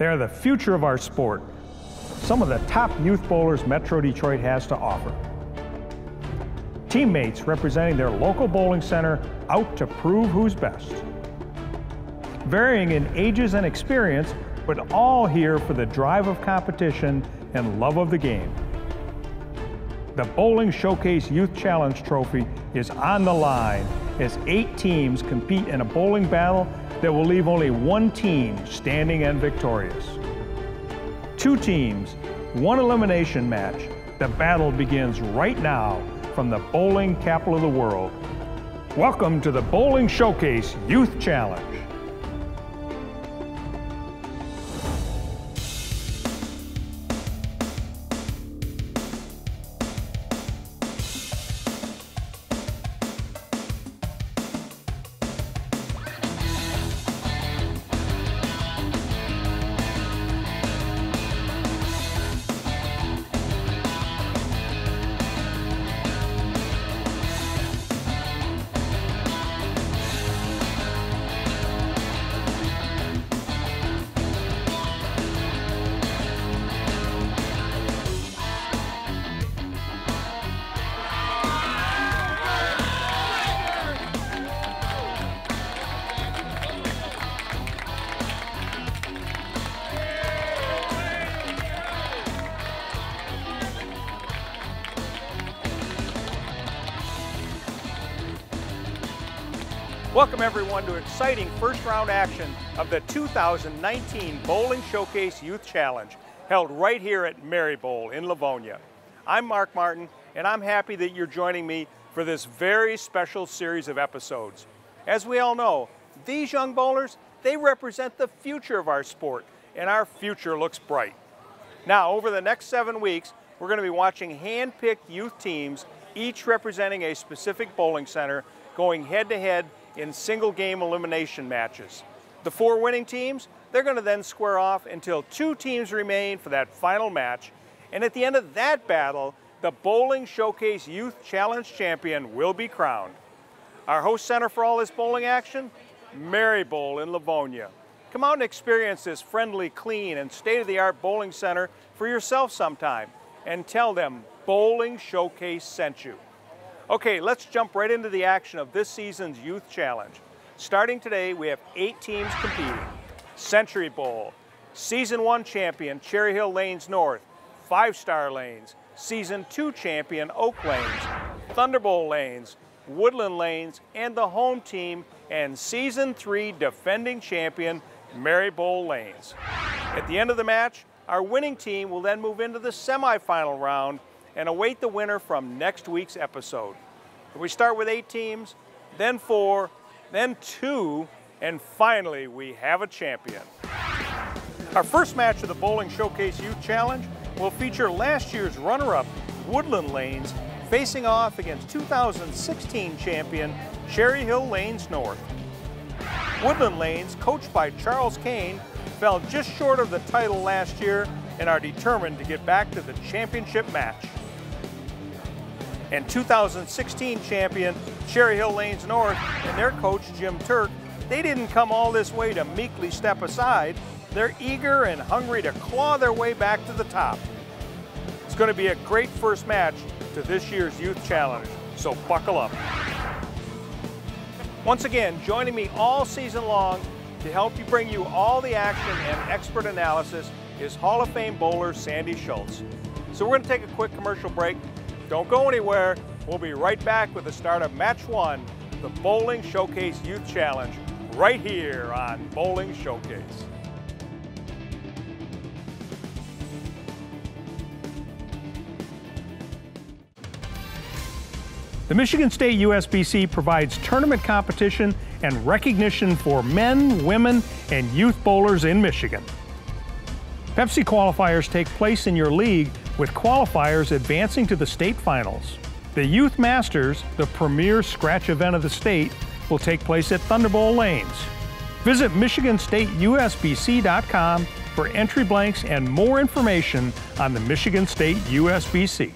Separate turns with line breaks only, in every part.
They are the future of our sport, some of the top youth bowlers Metro Detroit has to offer. Teammates representing their local bowling center out to prove who's best. Varying in ages and experience, but all here for the drive of competition and love of the game. The Bowling Showcase Youth Challenge Trophy is on the line as 8 teams compete in a bowling battle that will leave only one team standing and victorious. 2 teams, 1 elimination match. The battle begins right now from the bowling capital of the world. Welcome to the Bowling Showcase Youth Challenge. Welcome everyone to exciting first round action of the 2019 Bowling Showcase Youth Challenge, held right here at Mary Bowl in Livonia. I'm Mark Martin, and I'm happy that you're joining me for this very special series of episodes. As we all know, these young bowlers, they represent the future of our sport, and our future looks bright. Now, over the next 7 weeks, we're going to be watching hand-picked youth teams, each representing a specific bowling center, going head-to-head in single game elimination matches. The 4 winning teams, they're going to then square off until 2 teams remain for that final match, and at the end of that battle, the Bowling Showcase Youth Challenge champion will be crowned. Our host center for all this bowling action, Mary Bowl in Livonia. Come out and experience this friendly, clean, and state-of-the-art bowling center for yourself sometime, and tell them Bowling Showcase sent you. Okay, let's jump right into the action of this season's Youth Challenge. Starting today, we have 8 teams competing. Century Bowl, Season 1 champion Cherry Hill Lanes North, 5-star lanes, Season 2 champion Oak Lanes, Thunderbolt Lanes, Woodland Lanes, and the home team and Season 3 defending champion Mary Bowl Lanes. At the end of the match, our winning team will then move into the semifinal round and await the winner from next week's episode. We start with 8 teams, then 4, then 2, and finally we have a champion. Our first match of the Bowling Showcase Youth Challenge will feature last year's runner-up Woodland Lanes facing off against 2016 champion Cherry Hill Lanes North. Woodland Lanes, coached by Charles Kane, fell just short of the title last year and are determined to get back to the championship match. And 2016 champion Cherry Hill Lanes North and their coach Jim Turk, they didn't come all this way to meekly step aside. They're eager and hungry to claw their way back to the top. It's going to be a great first match to this year's Youth Challenge, so buckle up. Once again, joining me all season long to help you bring you all the action and expert analysis is Hall of Fame bowler Sandy Schultz. So we're going to take a quick commercial break. Don't go anywhere. We'll be right back with the start of Match 1, the Bowling Showcase Youth Challenge, right here on Bowling Showcase. The Michigan State USBC provides tournament competition and recognition for men, women, and youth bowlers in Michigan. Pepsi qualifiers take place in your league, with qualifiers advancing to the state finals. The Youth Masters, the premier scratch event of the state, will take place at Thunderbolt Lanes. Visit MichiganStateUSBC.com for entry blanks and more information on the Michigan State USBC.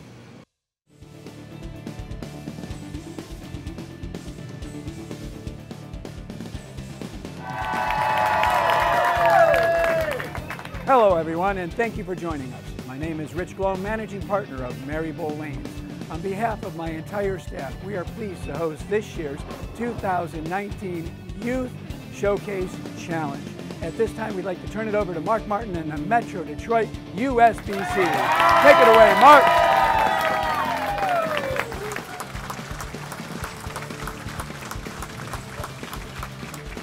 Hello everyone, and thank you for joining us. My name is Rich Glow, Managing Partner of Mary Bowl Lanes. On behalf of my entire staff, we are pleased to host this year's 2019 Youth Showcase Challenge. At this time, we'd like to turn it over to Mark Martin and the Metro Detroit USBC. Take it away, Mark.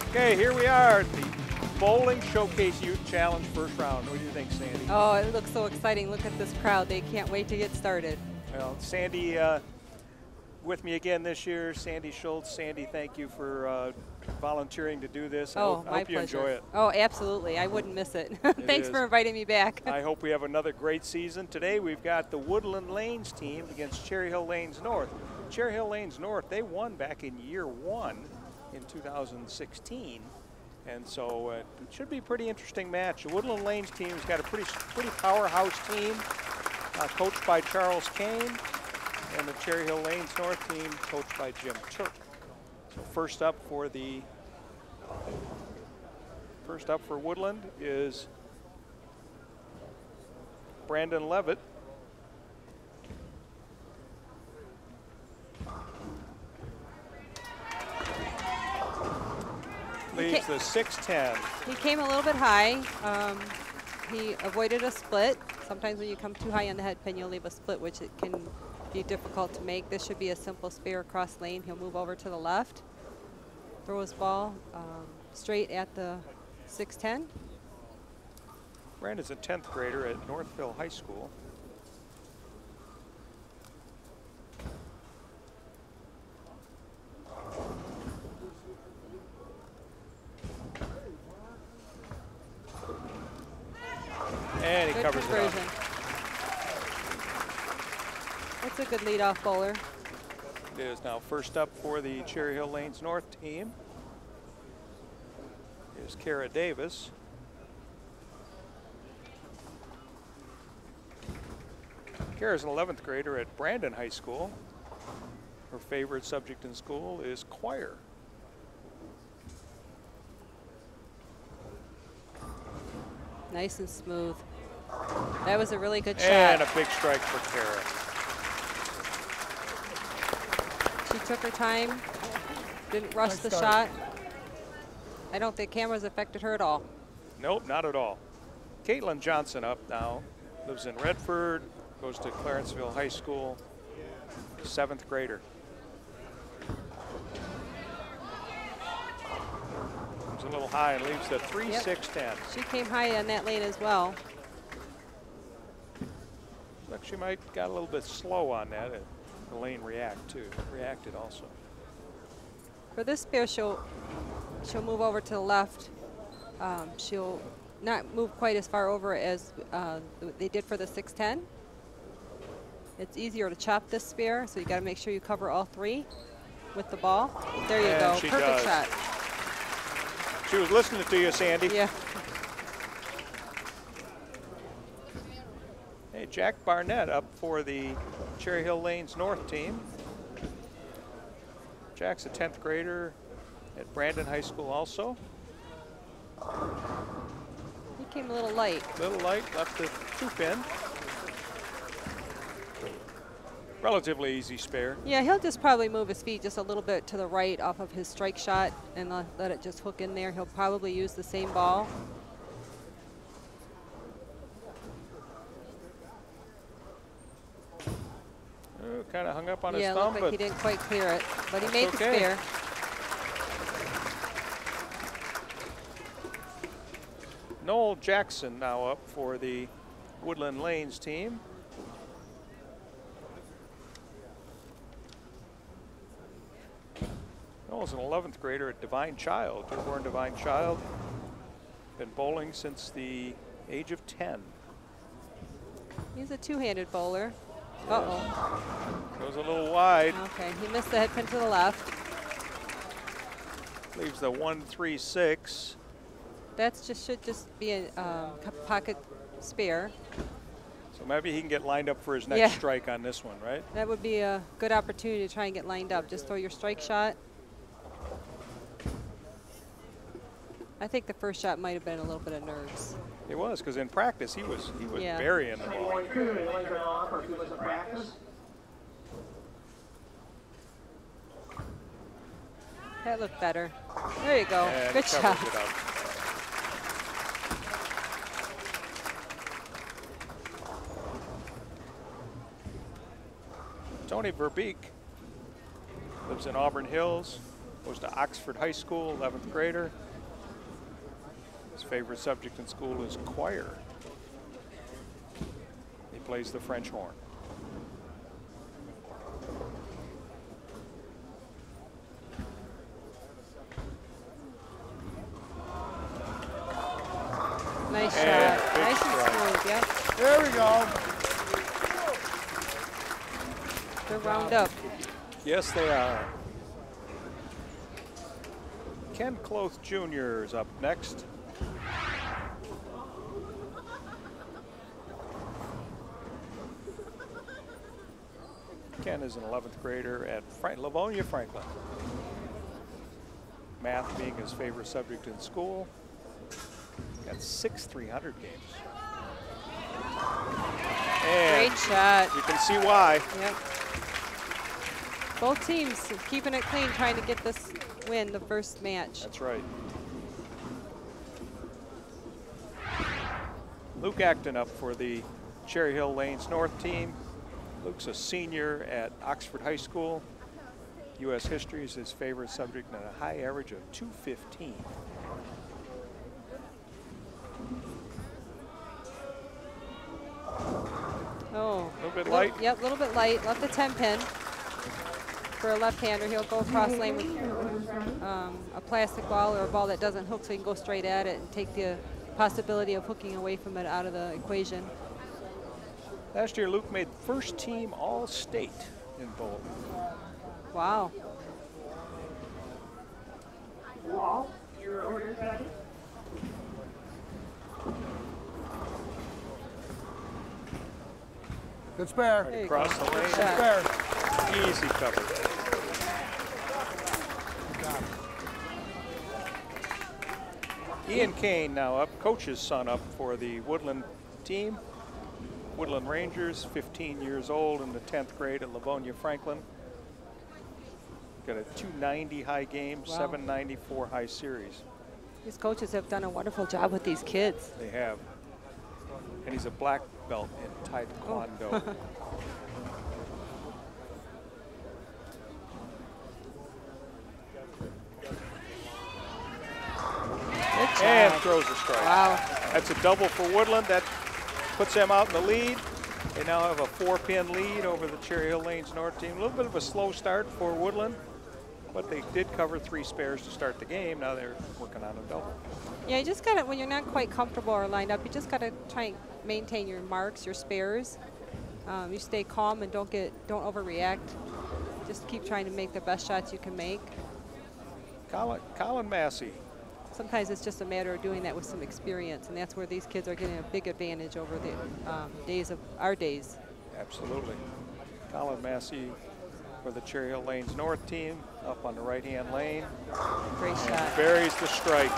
Okay, here we are at the Bowling Showcase Youth Challenge first round. What do you think, Sandy?
Oh, it looks so exciting. Look at this crowd. They can't wait to get started.
Well, Sandy with me again this year, Sandy Schultz. Sandy, thank you for volunteering to do this. I hope
my
you
pleasure.
enjoy it.
Oh, absolutely. I wouldn't miss it. Thanks for inviting me back.
I hope we have another great season. Today we've got the Woodland Lanes team against Cherry Hill Lanes North. Cherry Hill Lanes North, they won back in year 1 in 2016. And so it should be a pretty interesting match. The Woodland Lanes team has got a pretty powerhouse team, coached by Charles Kane, and the Cherry Hill Lanes North team coached by Jim Turk. So first up for Woodland is Brandon Levitt. Leaves the 6'10".
He came a little bit high. He avoided a split. Sometimes when you come too high on the head pin, you'll leave a split, which it can be difficult to make. This should be a simple spare across lane. He'll move over to the left, throw his ball straight at the 6'10".
Brandon's a 10th grader at Northville High School. And he covers it up.
That's a good leadoff bowler.
It is now first up for the Cherry Hill Lanes North team is Kara Davis. Kara's an 11th grader at Brandon High School. Her favorite subject in school is choir.
Nice and smooth. That was a really good shot.
And a big strike for Kara.
She took her time, didn't rush the shot. I don't think cameras affected her at all.
Nope, not at all. Caitlin Johnson up now. Lives in Redford, goes to Clarenceville High School, 7th grader. Comes a little high and leaves the 3-6-10.
She came high on that lane as well.
Look, she might got a little bit slow on that. The lane reacted also.
For this spare, she'll move over to the left. She'll not move quite as far over as they did for the 6'10". It's easier to chop this spare, so you got to make sure you cover all 3 with the ball. There you go, perfect shot.
She was listening to you, Sandy.
Yeah.
Hey, Jack Barnett up for the Cherry Hill Lanes North team. Jack's a 10th grader at Brandon High School also.
He came a little light.
Left the 2-pin. Relatively easy spare.
Yeah, he'll just probably move his feet just a little bit to the right off of his strike shot and let it just hook in there. He'll probably use the same ball.
Kind of hung up on his
thumb. Yeah, looked like he didn't quite clear it, but he made the spare.
Noel Jackson now up for the Woodland Lanes team. Noel's an 11th grader at Divine Child, Dearborn Divine Child. Been bowling since the age of 10.
He's a two-handed bowler. Uh-oh.
Goes a little wide.
Okay, he missed the head pin to the left.
Leaves the 1-3-6.
That should just be a pocket spare.
So maybe he can get lined up for his next strike on this one, right?
That would be a good opportunity to try and get lined up. Just throw your strike shot. I think the first shot might have been a little bit of nerves.
It was, because in practice he was
Yeah.
burying the ball.
That looked better. There you go.
And
Good shot.
covers it up. Tony Verbeek lives in Auburn Hills, goes to Oxford High School, 11th grader. His favorite subject in school is choir. He plays the French horn.
Nice
And
shot.
big
Nice and
strike.
smooth, yep.
There we go.
They're wound up.
Yes, they are. Ken Cloth Jr. is up next. Ken is an 11th grader at Livonia Franklin. Math being his favorite subject in school. Got 6 300 games. And
Great shot.
you can see why.
Yep. Both teams keeping it clean, trying to get this win, the first match.
That's right. Luke Acton up for the Cherry Hill Lanes North team. Luke's a senior at Oxford High School. U.S. history is his favorite subject and a high average of 215.
Oh.
A little bit light.
Yep, a little bit light. Left the 10 pin. For a left-hander, he'll go across lane with a plastic ball or a ball that doesn't hook, so he can go straight at it and take the possibility of hooking away from it out of the equation.
Last year, Luke made first team All-State in bowling.
Wow.
Good spare.
There you
Across
go.
the lane.
Good shot.
Spare.
Easy cover. Ian Kane now up, coach's son up for the Woodland team. Woodland Rangers, 15 years old in the 10th grade at Livonia Franklin. Got a 290 high game,
Wow.
794 high series.
These coaches have done a wonderful job with these kids.
They have. And he's a black belt in Taekwondo.
Oh. Good job.
And throws a strike.
Wow.
That's a double for Woodland. That puts them out in the lead. They now have a 4-pin lead over the Cherry Hill Lanes North team. A little bit of a slow start for Woodland, but they did cover 3 spares to start the game. Now they're working on a double.
Yeah, you just gotta, when you're not quite comfortable or lined up, you just gotta try and maintain your marks, your spares. You stay calm and don't overreact. Just keep trying to make the best shots you can make.
Colin Massey.
Sometimes it's just a matter of doing that with some experience, and that's where these kids are getting a big advantage over the days of our days.
Absolutely. Colin Massey for the Cherry Hill Lanes North team, up on the right-hand lane.
Great
And
shot.
buries the strike.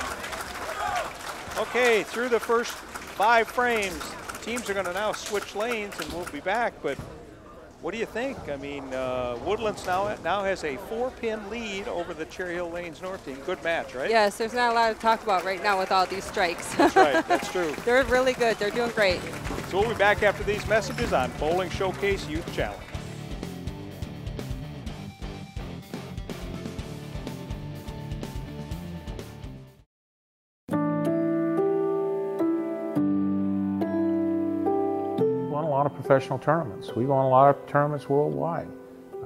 Okay, through the first 5 frames, teams are going to now switch lanes, and we'll be back. But what do you think? I mean, Woodlands now has a 4-pin lead over the Cherry Hill Lanes North team. Good match, right?
Yes, there's not a lot to talk about right now with all these strikes.
That's right. That's true.
They're really good. They're doing great.
So we'll be back after these messages on Bowling Showcase Youth Challenge.
Won a lot of professional tournaments. We won a lot of tournaments worldwide.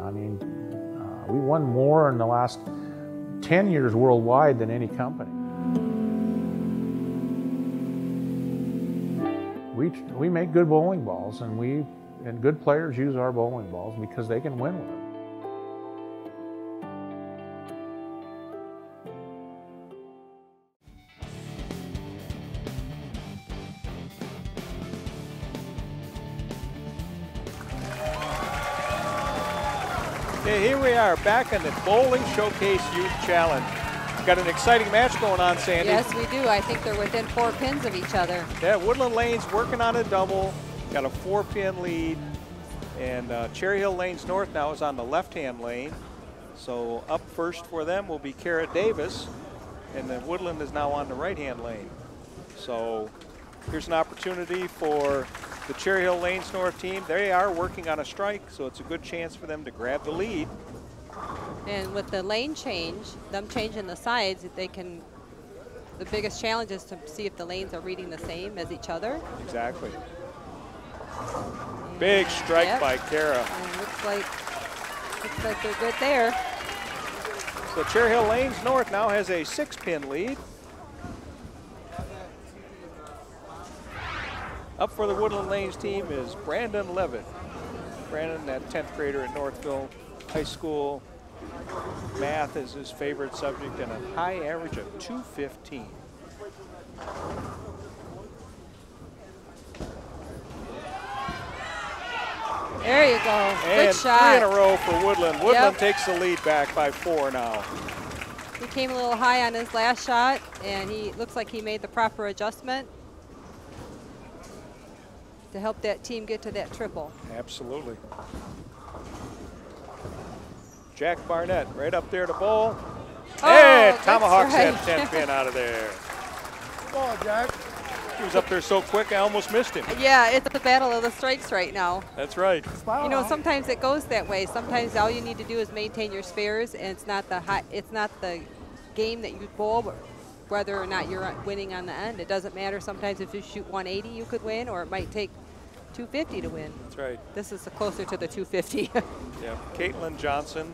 I mean, we won more in the last 10 years worldwide than any company. We make good bowling balls, and good players use our bowling balls because they can win with them.
Okay, here we are back in the Bowling Showcase Youth Challenge. Got an exciting match going on, Sandy.
Yes, we do. I think they're within 4 pins of each other.
Yeah, Woodland Lanes working on a double. Got a 4-pin lead. And Cherry Hill Lanes North now is on the left-hand lane. So up first for them will be Kara Davis. And then Woodland is now on the right-hand lane. So here's an opportunity for the Cherry Hill Lanes North team. They are working on a strike, so it's a good chance for them to grab the lead.
And with the lane change, them changing the sides, they can, the biggest challenge is to see if the lanes are reading the same as each other.
Exactly. Big strike by Kara.
And looks like they're good there.
So Cherry Hill Lanes North now has a 6-pin lead. Up for the Woodland Lanes team is Brandon Levitt. Brandon, that 10th grader at Northville High School. Math is his favorite subject and a high average of 215.
There you go.
And
good shot.
3 in a row for Woodland. Woodland takes the lead back by 4 now.
He came a little high on his last shot, and he looks like he made the proper adjustment to help that team get to that triple.
Absolutely. Jack Barnett right up there to bowl. And tomahawks that 10-pin out of there.
Come on, Jack.
He was up there so quick, I almost missed him.
Yeah, it's the battle of the strikes right now.
That's right.
You know, sometimes it goes that way. Sometimes all you need to do is maintain your spares, and it's not the game that you bowl, but whether or not you're winning on the end. It doesn't matter. Sometimes if you shoot 180, you could win, or it might take 250 to win.
That's right.
This is closer to the 250.
Yeah, Caitlin Johnson,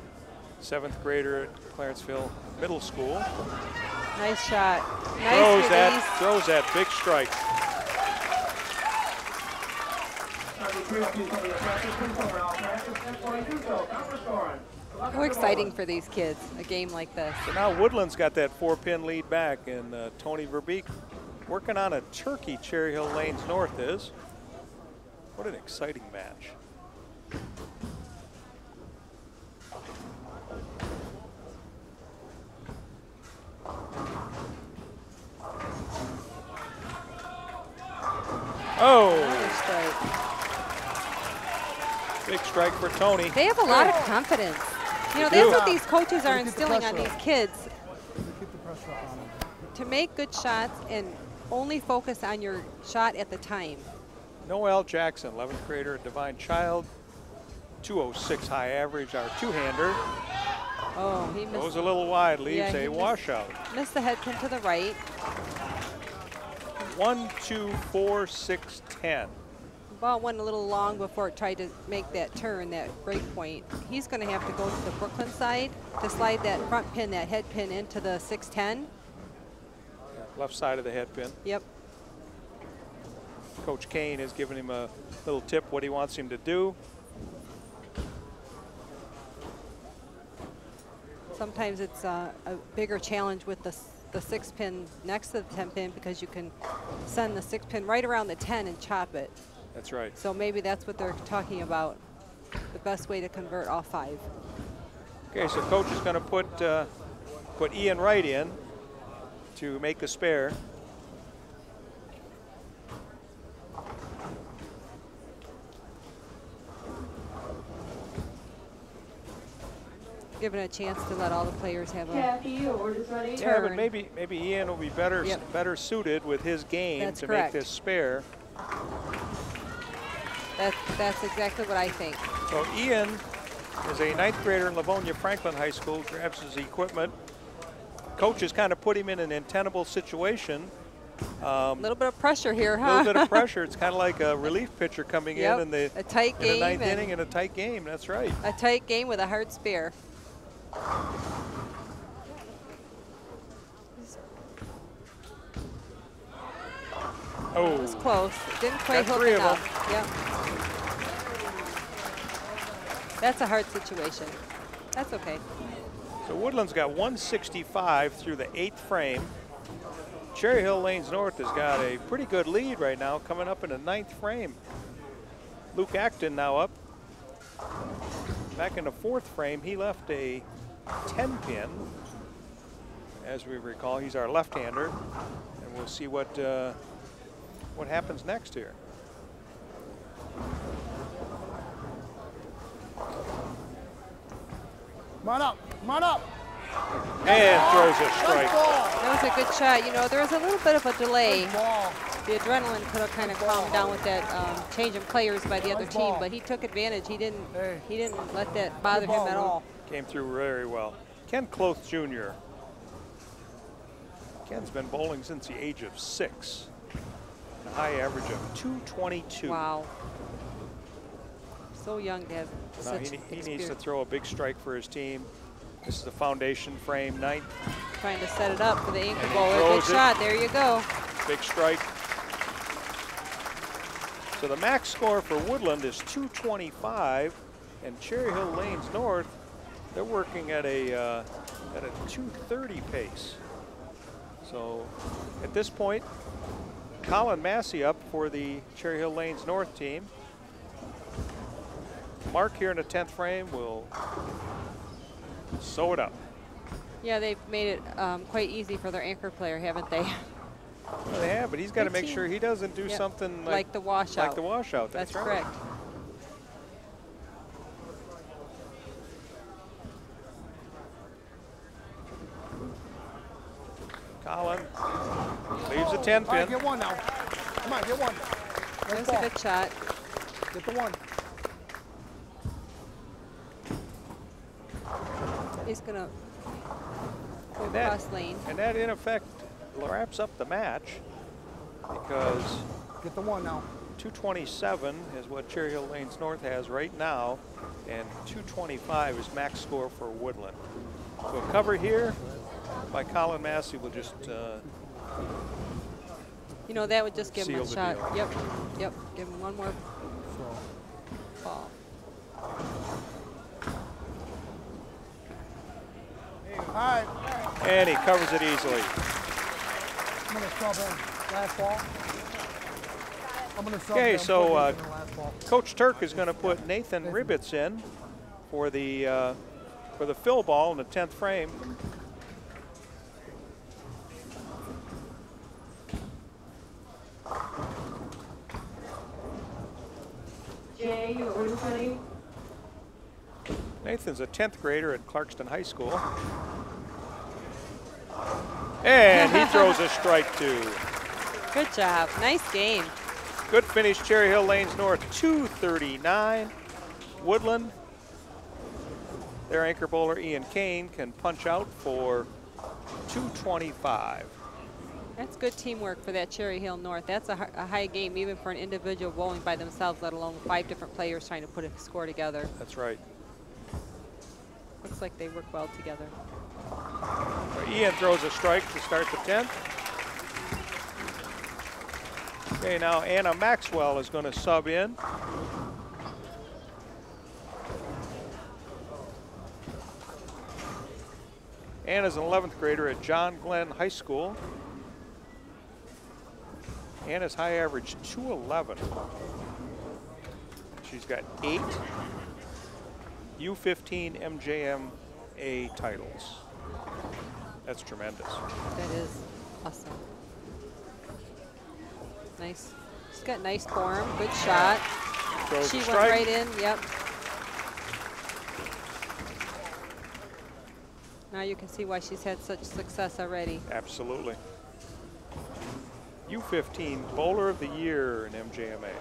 7th grader at Clarenceville Middle School.
Nice shot. Nice
throws that big strike.
How exciting for these kids, a game like this.
So now Woodland's got that 4-pin lead back, and Tony Verbeek working on a turkey. Cherry Hill Lanes North is. What an exciting match. Oh! Big strike for Tony.
They have a lot of confidence. You know, that's what these coaches are instilling on these kids. To make good shots and only focus on your shot at the time.
Noel Jackson, 11th grader at Divine Child. 206 high average, our 2-hander.
Oh, he missed.
Goes a little wide, leaves a washout.
Missed the head pin to the right.
1, 2, 4, 6, 10.
The ball went a little long before it tried to make that turn, that break point. He's going to have to go to the Brooklyn side to slide that front pin, that head pin into the 610.
Left side of the head pin.
Yep.
Coach Kane has given him a little tip what he wants him to do.
Sometimes it's a bigger challenge with the 6-pin next to the 10-pin because you can send the 6-pin right around the 10 and chop it.
That's right.
So maybe that's what they're talking about, the best way to convert all 5.
Okay, so coach is going to put Ian Wright in to make the spare.
Given a chance to let all the players have a turn.
Yeah, but maybe Ian will be better suited with his game to make this spare.
That's exactly what I think.
So Ian is a 9th grader in Livonia Franklin High School, grabs his equipment. Coach has kind of put him in an untenable situation.
A little bit of pressure here, huh?
A little bit of pressure. It's kind of like a relief pitcher coming in the
a tight game,
9th inning in a tight game. That's right.
A tight game with a hard spare.
Oh,
it was close. It didn't quite hook enough. Yep. That's a hard situation. That's okay.
So Woodland's got 165 through the 8th frame. Cherry Hill Lanes North has got a pretty good lead right now, coming up in the 9th frame. Luke Acton now up. Back in the 4th frame, he left a 10-pin. as we recall, he's our left-hander, and we'll see what happens next here.
Come on up, come on up.
And throws a strike.
That was a good shot. You know, there was a little bit of a delay. The adrenaline could have kind of calmed down with that change of players by the other team, but he took advantage. He didn't let that bother him at all.
Came through very well. Ken Cloth Jr. Ken's been bowling since the age of 6. A high average of 222.
Wow. So young to have such
he
experience.
needs to throw a big strike for his team. This is the foundation frame, 9th.
Trying to set it up for the anchor bowler. Good shot. There you go.
Big strike. So the max score for Woodland is 225, and Cherry Hill Lanes North, they're working at a 230 pace. So at this point, Colin Massey up for the Cherry Hill Lanes North team. Mark here in the 10th frame will sew it up.
Yeah, they've made it quite easy for their anchor player, haven't they?
Well, they have, but he's got to make sure he doesn't do something
like the washout.
Like the washout.
That's
right.
correct.
Colin leaves a 10 pin.
Get one now. Come on, get one.
That's a good shot.
Get the one.
He's going to go across lane.
And that, in effect, wraps up the match because
get the one now.
227 is what Cherry Hill Lanes North has right now, and 225 is max score for Woodland. So a cover here by Colin Massey will just
you know, that would just give him a shot.
Deal.
Yep. Give him one more ball.
All right.
And he covers it easily.
I'm going to sub in last ball. I'm going to sub
Okay,
in.
so
Last ball.
Coach Turk is going to put Nathan Ribbits in for the fill ball in the 10th frame.
Jay, you were ready?
Nathan's a 10th grader at Clarkston High School. And he throws a strike too.
Good job. Nice game.
Good finish, Cherry Hill Lanes North, 239. Woodland, their anchor bowler Ian Kane can punch out for 225.
That's good teamwork for that Cherry Hill North. That's a high game even for an individual bowling by themselves, let alone 5 different players trying to put a score together.
That's right.
Looks like they work well together.
Ian throws a strike to start the 10th. Okay, now Anna Maxwell is going to sub in. Anna's an 11th grader at John Glenn High School. Anna's high average 211. She's got 8 U15 MJMA titles. That's tremendous.
That is awesome. Nice. She's got nice form. Good shot.
Throws
She
a
went
strike.
right in. Yep. Now you can see why she's had such success already.
Absolutely. U15 Bowler of the Year in MJMA.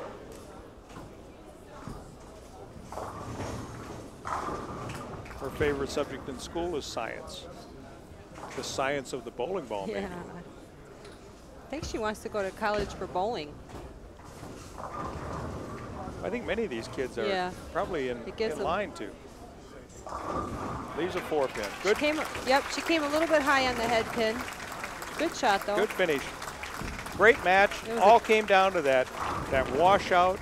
Her favorite subject in school is science. The science of the bowling ball, maybe.
Yeah. I think she wants to go to college for bowling.
I think many of these kids are probably in line to. Leaves a 4-pin. Good.
She came a little bit high on the head pin. Good shot, though.
Good finish. Great match. All came down to that washout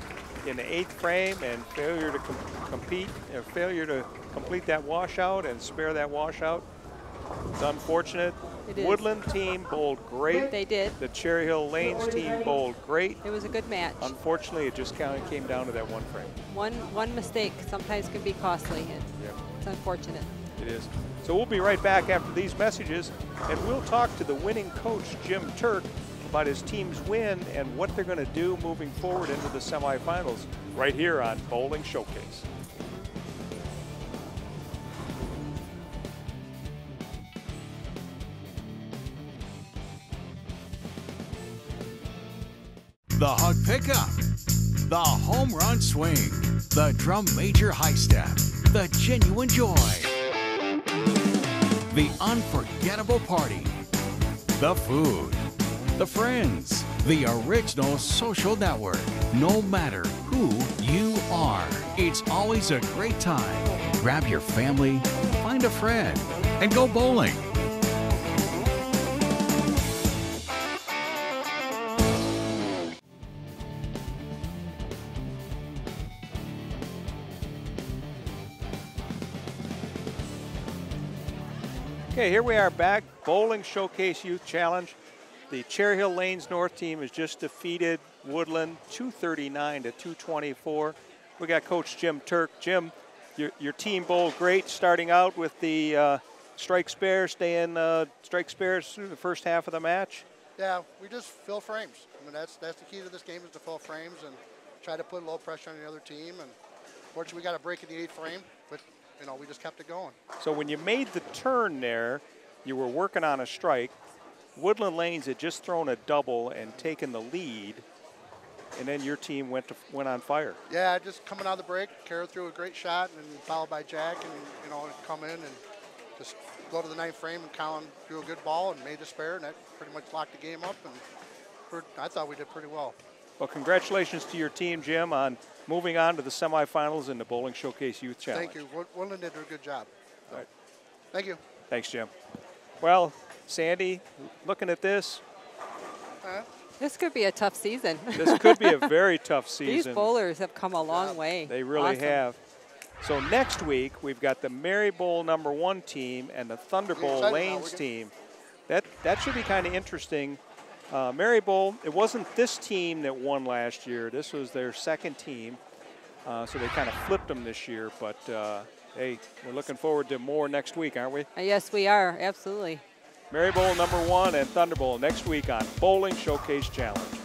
in the 8th frame and failure to complete that washout and spare that washout. It's unfortunate. Woodland team bowled great.
They did.
The Cherry Hill Lanes team bowled great.
It was a good match.
Unfortunately, it just kind of came down to that one frame.
One mistake sometimes can be costly. It's unfortunate.
It is. So we'll be right back after these messages, and we'll talk to the winning coach, Jim Turk, about his team's win and what they're going to do moving forward into the semifinals right here on Bowling Showcase.
The hug pickup, the home run swing, the drum major high step, the genuine joy, the unforgettable party, the food, the friends, the original social network. No matter who you are, it's always a great time. Grab your family, find a friend, and go bowling.
Okay, here we are back, Bowling Showcase Youth Challenge. The Cherry Hill Lanes North team has just defeated Woodland 239 to 224. We got Coach Jim Turk. Jim, your team bowled great, starting out with the strike spares, staying strike spares through the first half of the match.
Yeah, we just fill frames. I mean, that's the key to this game, is to fill frames and try to put low pressure on the other team. And fortunately, we got a break in the 8th frame, but you know, we just kept it going.
So when you made the turn there, you were working on a strike. Woodland Lanes had just thrown a double and taken the lead, and then your team went on fire.
Yeah, just coming out of the break, Kara threw a great shot, and followed by Jack, and you know, come in and just go to the 9th frame, and Colin threw a good ball and made the spare, and that pretty much locked the game up. And I thought we did pretty well.
Well, congratulations to your team, Jim, on moving on to the semifinals in the Bowling Showcase Youth Challenge.
Thank you. Woodland did a good job. So.
All right.
Thank you.
Thanks, Jim. Well, Sandy, looking at this,
This could be a tough season.
this could be a very tough season.
These bowlers have come a long way.
They really
Awesome.
have. So next week, we've got the Mary Bowl #1 team and the Thunder Bowl Lanes team. That should be kind of interesting. Mary Bowl, it wasn't this team that won last year. This was their second team. So they kind of flipped them this year. But, hey, we're looking forward to more next week, aren't we?
Yes, we are. Absolutely.
Mary Bowl #1 and Thunder Bowl next week on Bowling Showcase Challenge.